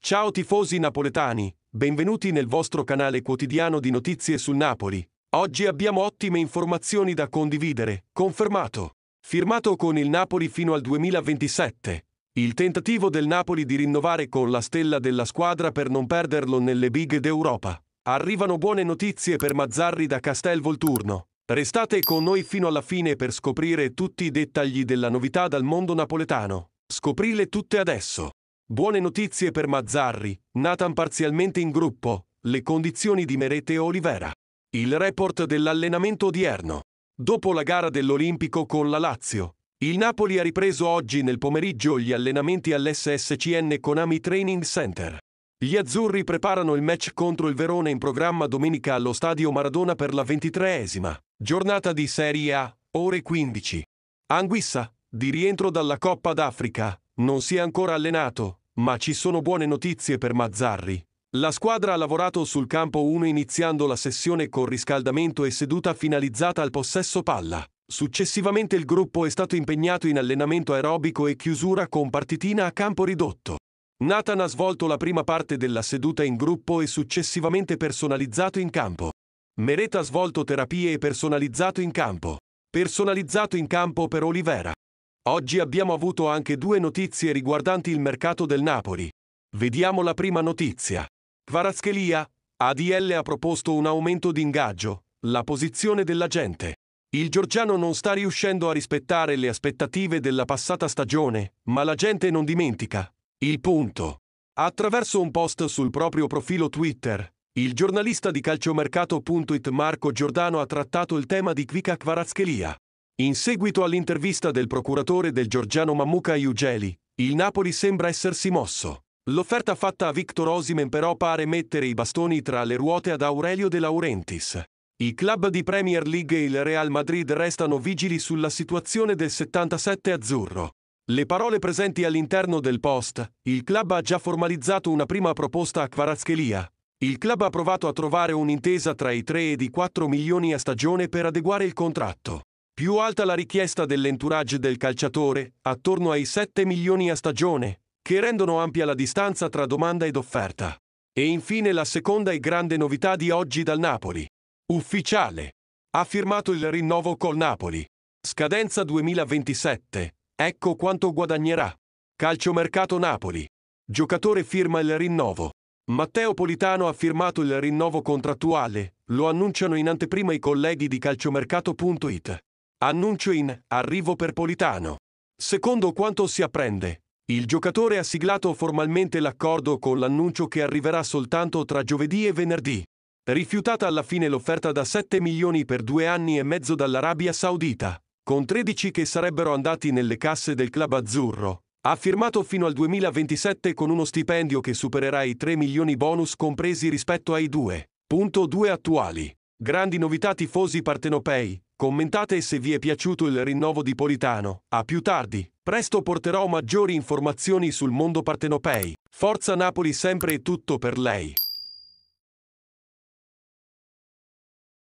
Ciao tifosi napoletani, benvenuti nel vostro canale quotidiano di notizie sul Napoli. Oggi abbiamo ottime informazioni da condividere, confermato. Firmato con il Napoli fino al 2027. Il tentativo del Napoli di rinnovare con la stella della squadra per non perderlo nelle big d'Europa. Arrivano buone notizie per Mazzarri da Castelvolturno. Restate con noi fino alla fine per scoprire tutti i dettagli della novità dal mondo napoletano. Scoprile tutte adesso. Buone notizie per Mazzarri, Nathan parzialmente in gruppo, le condizioni di Merete e Olivera. Il report dell'allenamento odierno. Dopo la gara dell'Olimpico con la Lazio, il Napoli ha ripreso oggi nel pomeriggio gli allenamenti all'SSCN Konami Training Center. Gli azzurri preparano il match contro il Verona in programma domenica allo Stadio Maradona per la 23esima giornata di Serie A, ore 15. Anguissa, di rientro dalla Coppa d'Africa, non si è ancora allenato, ma ci sono buone notizie per Mazzarri. La squadra ha lavorato sul campo 1 iniziando la sessione con riscaldamento e seduta finalizzata al possesso palla. Successivamente il gruppo è stato impegnato in allenamento aerobico e chiusura con partitina a campo ridotto. Nathan ha svolto la prima parte della seduta in gruppo e successivamente personalizzato in campo. Merete ha svolto terapie e personalizzato in campo. Personalizzato in campo per Olivera. Oggi abbiamo avuto anche due notizie riguardanti il mercato del Napoli. Vediamo la prima notizia. Kvaratskhelia, ADL ha proposto un aumento di ingaggio, la posizione dell'agente. Il georgiano non sta riuscendo a rispettare le aspettative della passata stagione, ma l'agente non dimentica. Il punto. Attraverso un post sul proprio profilo Twitter, il giornalista di calciomercato.it Marco Giordano ha trattato il tema di Khvika Kvaratskhelia. In seguito all'intervista del procuratore del georgiano Mamouka Ujeli, il Napoli sembra essersi mosso. L'offerta fatta a Victor Osimhen però pare mettere i bastoni tra le ruote ad Aurelio De Laurentiis. I club di Premier League e il Real Madrid restano vigili sulla situazione del 77 azzurro. Le parole presenti all'interno del post, il club ha già formalizzato una prima proposta a Kvaratskhelia. Il club ha provato a trovare un'intesa tra i 3 ed i 4 milioni a stagione per adeguare il contratto. Più alta la richiesta dell'entourage del calciatore, attorno ai 7 milioni a stagione, che rendono ampia la distanza tra domanda ed offerta. E infine la seconda e grande novità di oggi dal Napoli. Ufficiale. Ha firmato il rinnovo col Napoli. Scadenza 2027. Ecco quanto guadagnerà. Calciomercato Napoli. Giocatore firma il rinnovo. Matteo Politano ha firmato il rinnovo contrattuale, lo annunciano in anteprima i colleghi di calciomercato.it. Annuncio in arrivo per Politano. Secondo quanto si apprende, il giocatore ha siglato formalmente l'accordo con l'annuncio che arriverà soltanto tra giovedì e venerdì. Rifiutata alla fine l'offerta da 7 milioni per 2 anni e mezzo dall'Arabia Saudita, con 13 che sarebbero andati nelle casse del club azzurro. Ha firmato fino al 2027 con uno stipendio che supererà i 3 milioni bonus compresi rispetto ai 2,2 attuali. Grandi novità tifosi partenopei. Commentate se vi è piaciuto il rinnovo di Politano. A più tardi. Presto porterò maggiori informazioni sul mondo partenopei. Forza Napoli sempre e tutto per lei.